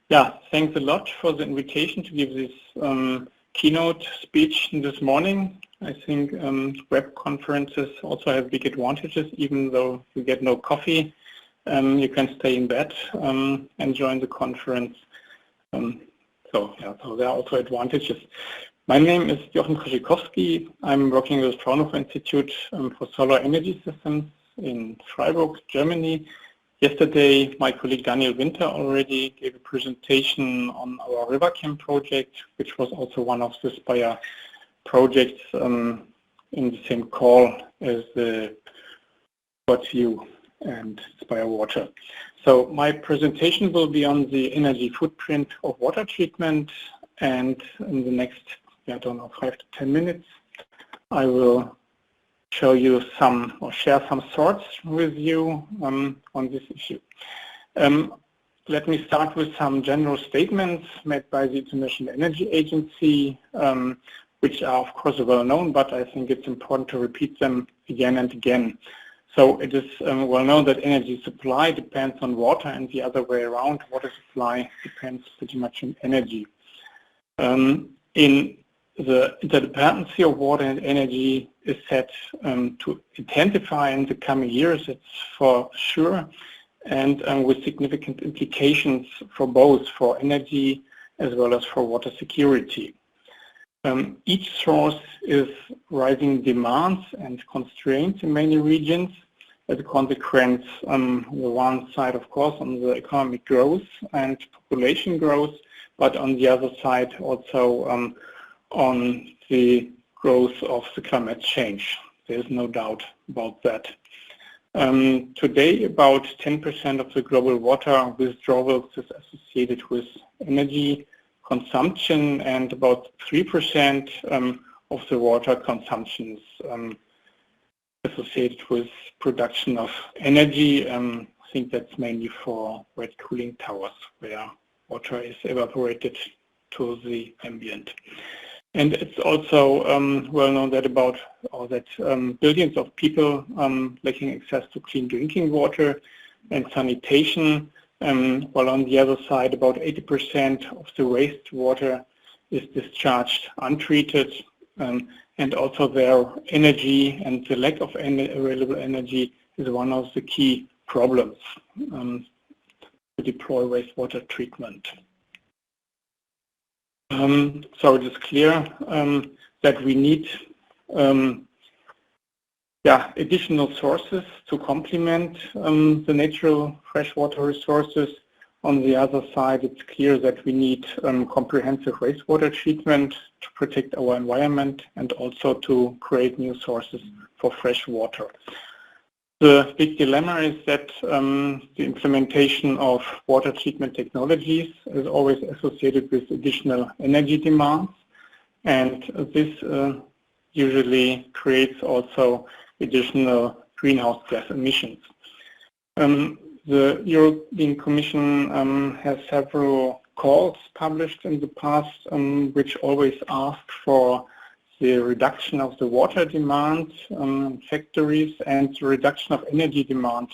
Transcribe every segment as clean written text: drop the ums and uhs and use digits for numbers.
Yeah, thanks a lot for the invitation to give this keynote speech this morning. I think web conferences also have big advantages, even though you get no coffee. You can stay in bed and join the conference. So there are also advantages. My name is Joachim Koschikowski. I'm working with Fraunhofer Institute for Solar Energy Systems in Freiburg, Germany. Yesterday, my colleague Daniel Winter already gave a presentation on our RiverCam project, which was also one of the SPIRE projects in the same call as the Jour2 and SPIRE Water. So my presentation will be on the energy footprint of water treatment, and in the next, I don't know, 5 to 10 minutes, I will show you some or share some thoughts with you on this issue. Let me start with some general statements made by the International Energy Agency, which are of course well known, but I think it's important to repeat them again and again. So it is well known that energy supply depends on water, and the other way around, water supply depends pretty much on energy. In the interdependency of water and energy is set to intensify in the coming years, it's for sure, and with significant implications for both for energy as well as for water security. Each source is rising demands and constraints in many regions as a consequence on the one side, of course, on the economic growth and population growth, but on the other side also on the growth of the climate change. There's no doubt about that. Today, about 10% of the global water withdrawals is associated with energy consumption, and about 3% of the water consumption is associated with production of energy. I think that's mainly for wet cooling towers, where water is evaporated to the ambient. And it's also well known that billions of people lacking access to clean drinking water and sanitation, while on the other side about 80% of the wastewater is discharged untreated, and also their energy and the lack of available energy is one of the key problems to deploy wastewater treatment. So it is clear that we need additional sources to complement the natural freshwater resources. On the other side, it's clear that we need comprehensive wastewater treatment to protect our environment and also to create new sources for fresh water. The big dilemma is that the implementation of water treatment technologies is always associated with additional energy demands, and this usually creates also additional greenhouse gas emissions. The European Commission has several calls published in the past which always ask for the reduction of the water demand factories and the reduction of energy demand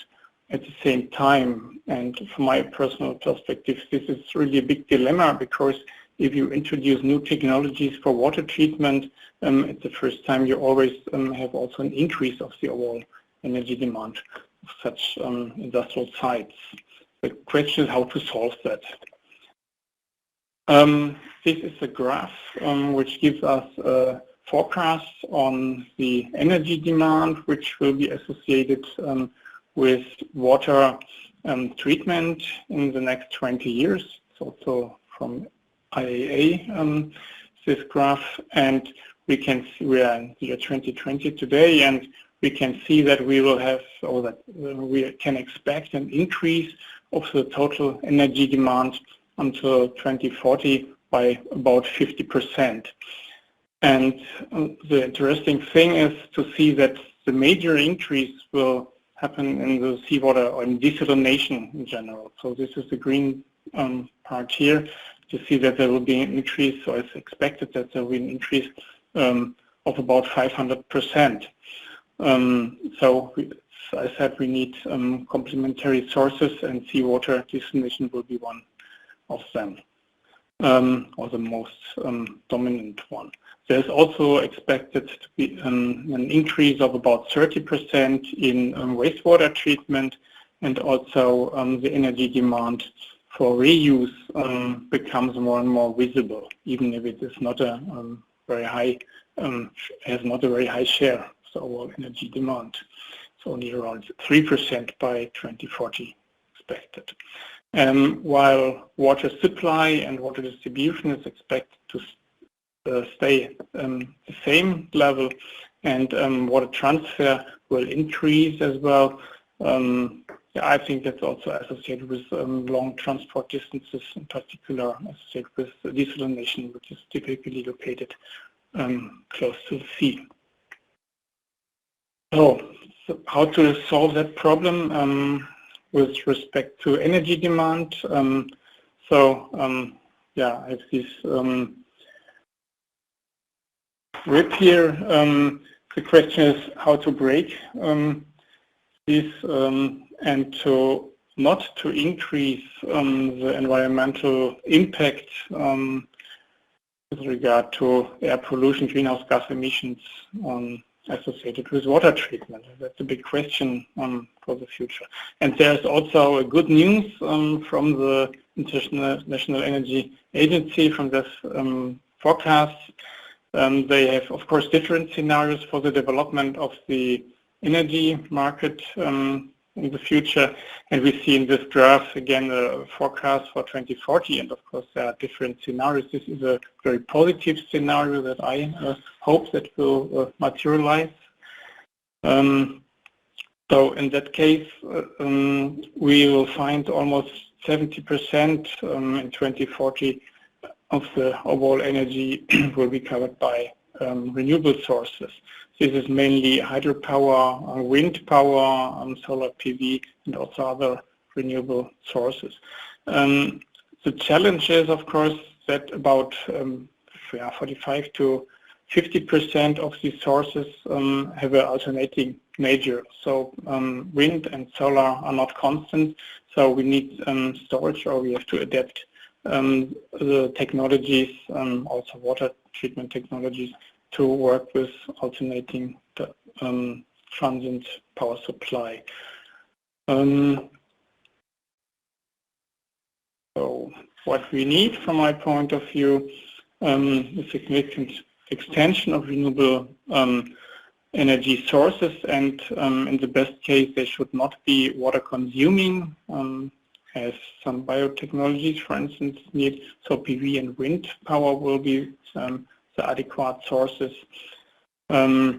at the same time. And from my personal perspective, this is really a big dilemma, because if you introduce new technologies for water treatment, at the first time you always have also an increase of the overall energy demand of such industrial sites. The question is how to solve that. This is a graph which gives us a forecast on the energy demand which will be associated with water treatment in the next 20 years. It's also from IEA, this graph, and we can see we are in the year 2020 today, and we can see that we will have, or that we can expect an increase of the total energy demand until 2040 by about 50%. And the interesting thing is to see that the major increase will happen in the seawater or in desalination in general. So this is the green part here, to see that there will be an increase, or it's expected that there will be an increase of about 500%. So as I said, we need complementary sources, and seawater desalination will be one of them, or the most dominant one. There's also expected to be an increase of about 30% in wastewater treatment, and also the energy demand for reuse becomes more and more visible, even if it is not a very high, has not a very high share of our energy demand. It's only around 3% by 2040 expected. While water supply and water distribution is expected to stay the same level, and water transfer will increase as well. I think that's also associated with long transport distances, in particular associated with desalination, which is typically located close to the sea. So how to solve that problem with respect to energy demand? Yeah, I have this rip here. The question is how to break this and not to increase the environmental impact with regard to air pollution, greenhouse gas emissions associated with water treatment. That's a big question for the future. And there's also a good news from the International Energy Agency, from this forecast. They have, of course, different scenarios for the development of the energy market in the future. And we see in this graph, again, a forecast for 2040. And of course, there are different scenarios. This is a very positive scenario that I hope that will materialize. So in that case, we will find almost 70% in 2040 of the overall energy will be covered by renewable sources. This is mainly hydropower, wind power, solar PV, and also other renewable sources. The challenge is, of course, that about 45 to 50% of these sources have an alternating nature. So wind and solar are not constant, so we need storage, or we have to adapt the technologies, also water treatment technologies, to work with alternating the transient power supply. So what we need, from my point of view, is significant extension of renewable energy sources, and in the best case, they should not be water consuming, as some biotechnologies, for instance, need. So PV and wind power will be the adequate sources. We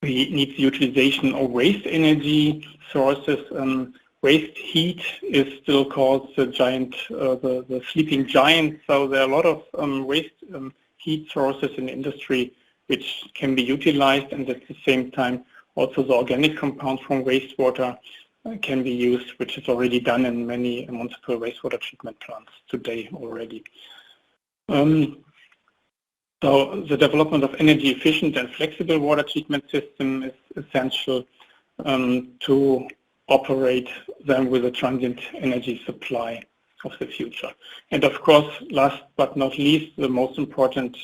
need the utilization of waste energy sources. Waste heat is still called the giant, the sleeping giant. So there are a lot of waste heat sources in industry which can be utilized, and at the same time also the organic compounds from wastewater can be used, which is already done in many municipal wastewater treatment plants today already. So the development of energy efficient and flexible water treatment system is essential to operate them with a transient energy supply of the future. And of course, last but not least, the most important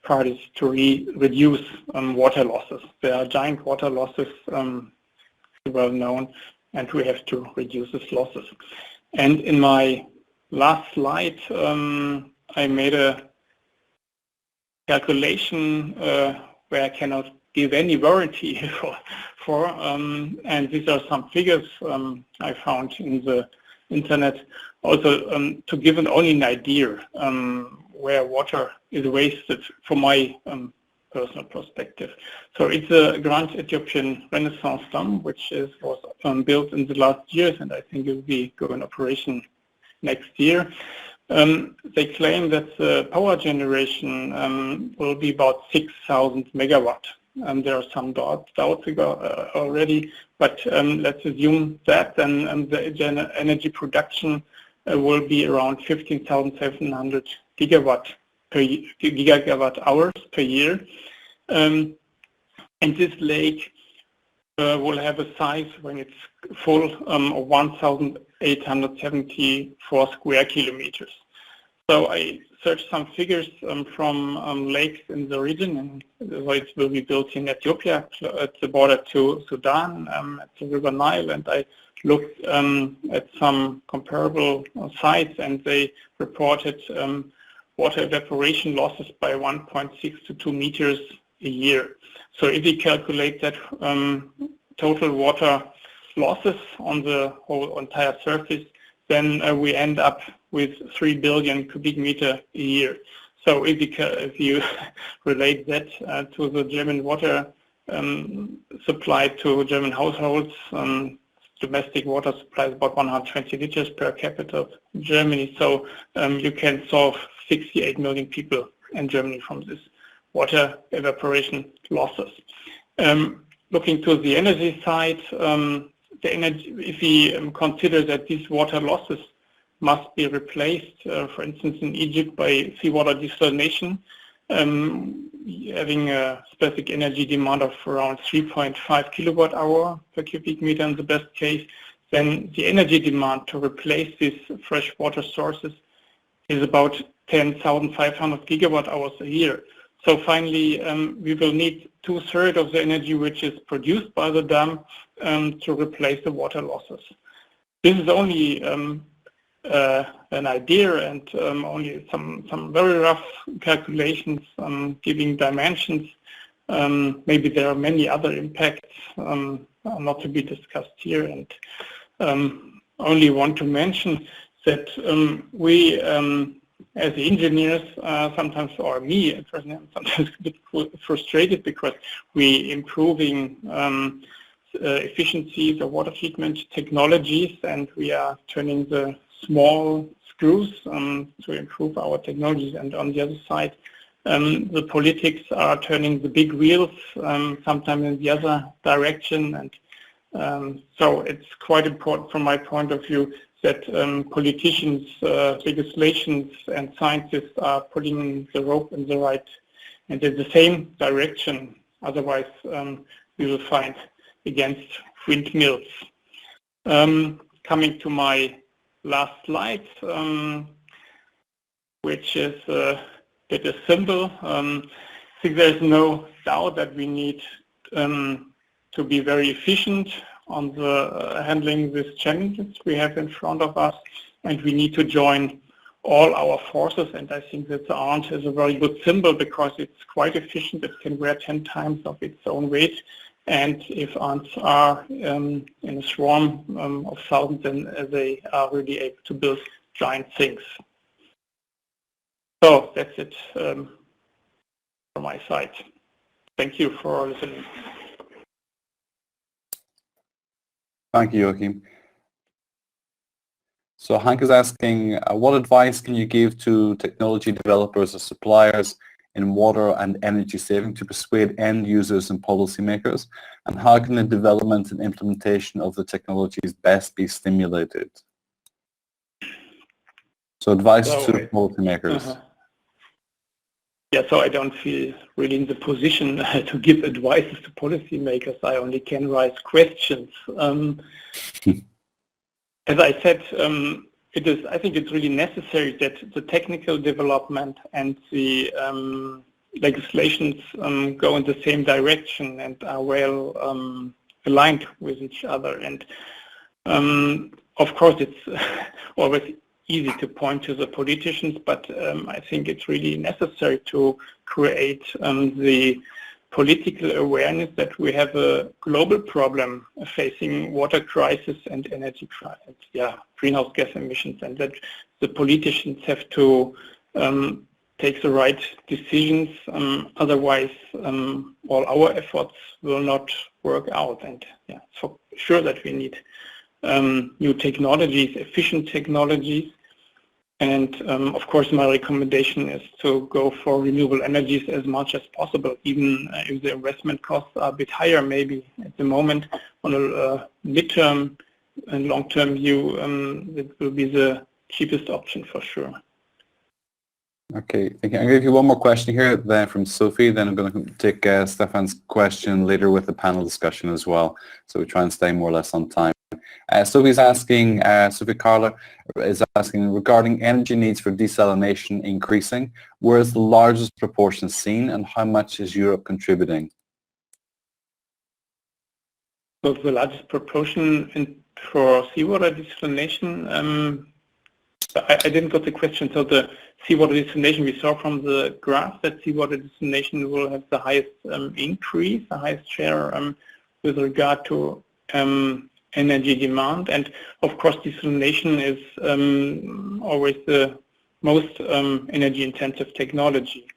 part is to reduce water losses. There are giant water losses, well known, and we have to reduce these losses. And in my last slide, I made a calculation where I cannot give any warranty for and these are some figures I found in the internet, also to give only an idea where water is wasted from my personal perspective. So it's a Grand Ethiopian Renaissance Dam, which was built in the last years, and I think it will be go in operation next year. They claim that the power generation will be about 6,000 megawatt. There are some doubts already, but let's assume that, and the energy production will be around 15,700 gigawatt hours per year. And this lake will have a size when it's full of 1,874 square kilometers. So I searched some figures from lakes in the region, and so it will be built in Ethiopia at the border to Sudan, at the River Nile, and I looked at some comparable sites, and they reported water evaporation losses by 1.6 to 2 meters a year. So if we calculate that total water losses on the whole entire surface, then we end up with 3 billion cubic meter a year. So if you relate that to the German water supply to German households, domestic water supply is about 120 liters per capita in Germany. So you can solve 68 million people in Germany from this water evaporation losses. Looking to the energy side, if we consider that these water losses must be replaced, for instance, in Egypt by seawater desalination, having a specific energy demand of around 3.5 kilowatt hour per cubic meter in the best case, then the energy demand to replace these fresh water sources is about 10,500 gigawatt hours a year. So finally, we will need 2/3 of the energy which is produced by the dam to replace the water losses. This is only an idea and only some very rough calculations giving dimensions. Maybe there are many other impacts not to be discussed here, and only want to mention that we as engineers sometimes, or me personally, I'm sometimes a bit frustrated because we improving efficiencies of water treatment technologies, and we are turning the small screws to improve our technologies, and on the other side the politics are turning the big wheels sometimes in the other direction, and so it's quite important from my point of view that politicians, legislations and scientists are putting the rope in the right and in the same direction, otherwise we will fight against windmills. Coming to my last slide, which is a symbol. I think there's no doubt that we need to be very efficient on the handling these challenges we have in front of us, and we need to join all our forces, and I think that the ant is a very good symbol because it's quite efficient. It can wear 10 times of its own weight, and if ants are in a swarm of thousands, then they are really able to build giant things. So that's it from my side. Thank you for listening. Thank you, Joachim. So Hank is asking, what advice can you give to technology developers or suppliers in water and energy saving to persuade end users and policymakers? And how can the development and implementation of the technologies best be stimulated? So advice to policymakers. Yeah, so I don't feel really in the position to give advice to policymakers. I only can raise questions. As I said, I think it's really necessary that the technical development and the legislations go in the same direction and are well aligned with each other. And of course, it's always easy to point to the politicians, but I think it's really necessary to create the political awareness that we have a global problem facing water crisis and energy crisis, greenhouse gas emissions, and that the politicians have to take the right decisions. Otherwise, all our efforts will not work out. And it's for sure that we need new technologies, efficient technologies. And of course, my recommendation is to go for renewable energies as much as possible, even if the investment costs are a bit higher, maybe at the moment. On a midterm and long-term view, it will be the cheapest option for sure. Okay, thank you. I'm going to give you one more question here then from Sophie, then I'm going to take Stefan's question later with the panel discussion as well, so we try and stay more or less on time. Sophie's asking, Sophie Carla is asking, regarding energy needs for desalination increasing, where is the largest proportion seen and how much is Europe contributing? So the largest proportion for seawater desalination, I didn't get the question. So the seawater desalination, we saw from the graph that seawater desalination will have the highest increase, the highest share with regard to energy demand. And of course, desalination is always the most energy intensive technology.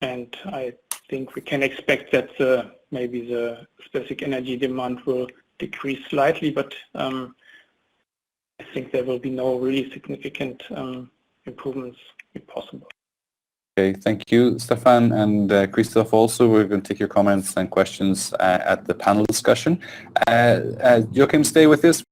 And I think we can expect that maybe the specific energy demand will decrease slightly, but I think there will be no really significant improvements possible. Okay, thank you, Stefan, and Christoph also. We're going to take your comments and questions at the panel discussion. Joachim, stay with us.